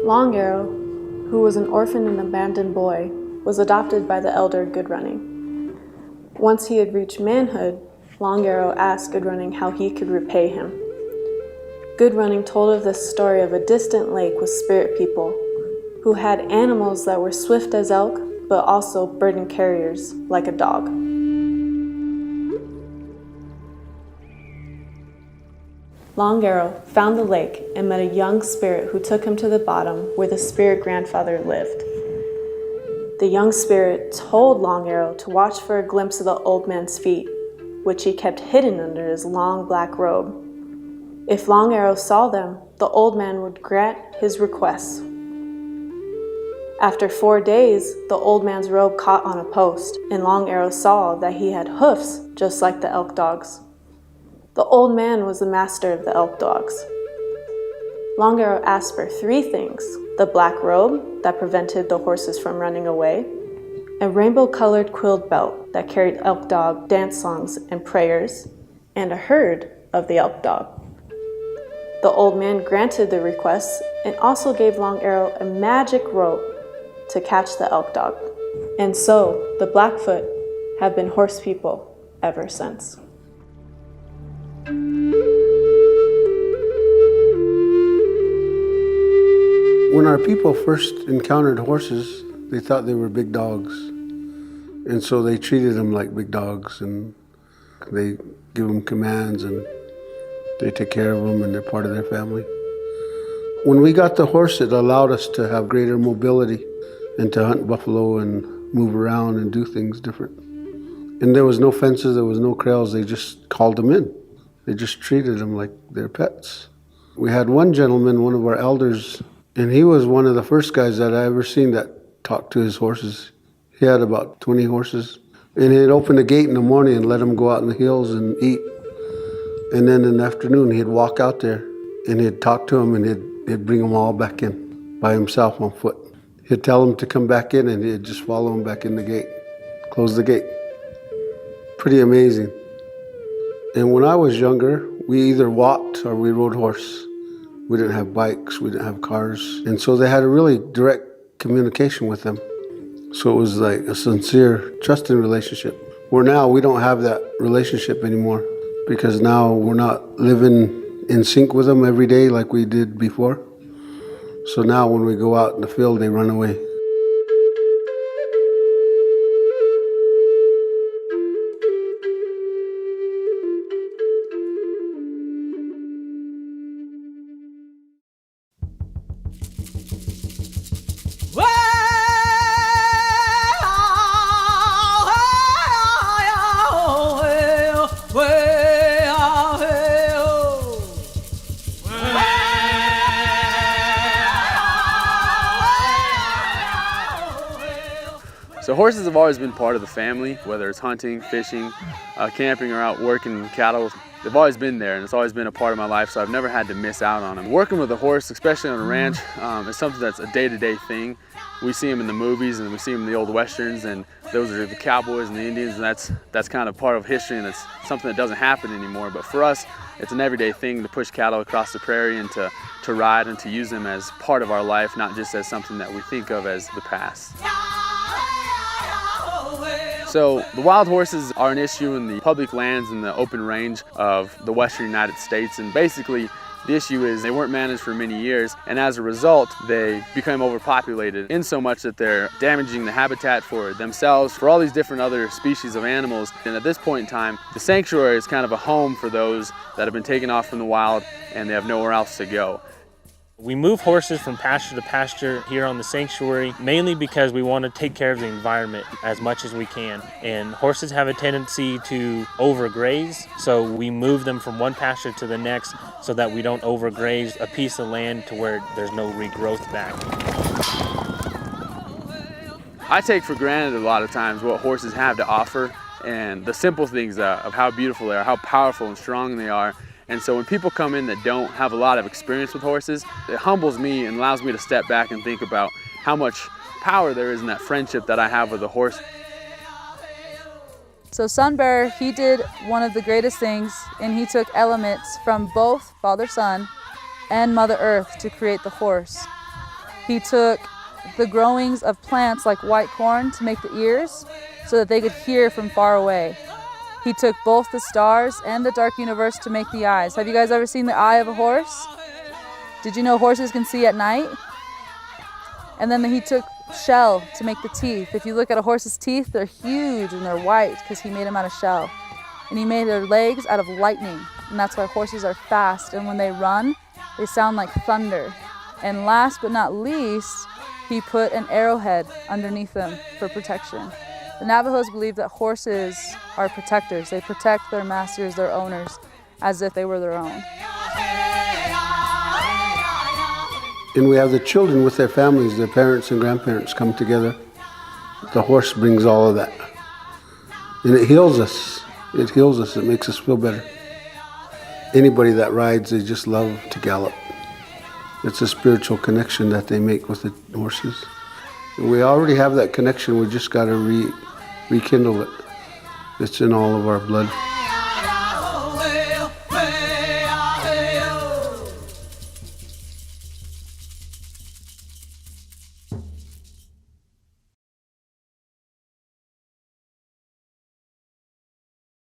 Long Arrow, who was an orphan and abandoned boy, was adopted by the elder Good Running. Once he had reached manhood, Long Arrow asked Good Running how he could repay him. Good Running told of the story of a distant lake with spirit people who had animals that were swift as elk, but also burden carriers like a dog. Long Arrow found the lake and met a young spirit who took him to the bottom where the spirit grandfather lived. The young spirit told Long Arrow to watch for a glimpse of the old man's feet, which he kept hidden under his long black robe. If Long Arrow saw them, the old man would grant his requests. After 4 days, the old man's robe caught on a post, and Long Arrow saw that he had hoofs just like the elk dogs. The old man was the master of the elk dogs. Long Arrow asked for 3 things: the black robe that prevented the horses from running away, a rainbow-colored quilled belt that carried elk dog dance songs and prayers, and a herd of the elk dog. The old man granted the requests and also gave Long Arrow a magic rope to catch the elk dog. And so the Blackfoot have been horse people ever since. When our people first encountered horses, they thought they were big dogs. And so they treated them like big dogs, and they give them commands, and they take care of them, and they're part of their family. When we got the horse, it allowed us to have greater mobility and to hunt buffalo and move around and do things different. And there was no fences, there was no kraals, they just called them in. They just treated them like their pets. We had one gentleman, one of our elders, and he was one of the first guys that I ever seen that talked to his horses. He had about 20 horses. And he'd open the gate in the morning and let them go out in the hills and eat. And then in the afternoon, he'd walk out there and he'd talk to them, and he'd bring them all back in by himself on foot. He'd tell them to come back in, and he'd just follow them back in the gate, close the gate. Pretty amazing. And when I was younger, we either walked or we rode horse. We didn't have bikes, we didn't have cars. And so they had a really direct communication with them. So it was like a sincere, trusting relationship. Where now we don't have that relationship anymore, because now we're not living in sync with them every day like we did before. So now when we go out in the field, they run away. So horses have always been part of the family, whether it's hunting, fishing, camping, or out working cattle. They've always been there, and it's always been a part of my life, so I've never had to miss out on them. Working with a horse, especially on a ranch, is something that's a day-to-day thing. We see them in the movies, and we see them in the old westerns, and those are the cowboys and the Indians, and that's kind of part of history, and it's something that doesn't happen anymore. But for us, it's an everyday thing to push cattle across the prairie and to ride and to use them as part of our life, not just as something that we think of as the past. So the wild horses are an issue in the public lands and the open range of the western United States, and basically the issue is they weren't managed for many years, and as a result they became overpopulated in so much that they're damaging the habitat for themselves, for all these different other species of animals. And at this point in time, the sanctuary is kind of a home for those that have been taken off from the wild and they have nowhere else to go. We move horses from pasture to pasture here on the sanctuary, mainly because we want to take care of the environment as much as we can. And horses have a tendency to overgraze, so we move them from one pasture to the next so that we don't overgraze a piece of land to where there's no regrowth back. I take for granted a lot of times what horses have to offer, and the simple things of how beautiful they are, how powerful and strong they are. And so when people come in that don't have a lot of experience with horses, it humbles me and allows me to step back and think about how much power there is in that friendship that I have with a horse. So Sun Bearer, he did one of the greatest things, and he took elements from both Father Sun and Mother Earth to create the horse. He took the growings of plants like white corn to make the ears so that they could hear from far away. He took both the stars and the dark universe to make the eyes. Have you guys ever seen the eye of a horse? Did you know horses can see at night? And then he took shell to make the teeth. If you look at a horse's teeth, they're huge and they're white because he made them out of shell. And he made their legs out of lightning. And that's why horses are fast. And when they run, they sound like thunder. And last but not least, he put an arrowhead underneath them for protection. The Navajos believe that horses are protectors. They protect their masters, their owners, as if they were their own. And we have the children with their families, their parents and grandparents come together. The horse brings all of that. And it heals us. It heals us. It makes us feel better. Anybody that rides, they just love to gallop. It's a spiritual connection that they make with the horses. And we already have that connection. We just got to rekindle it. It's in all of our blood.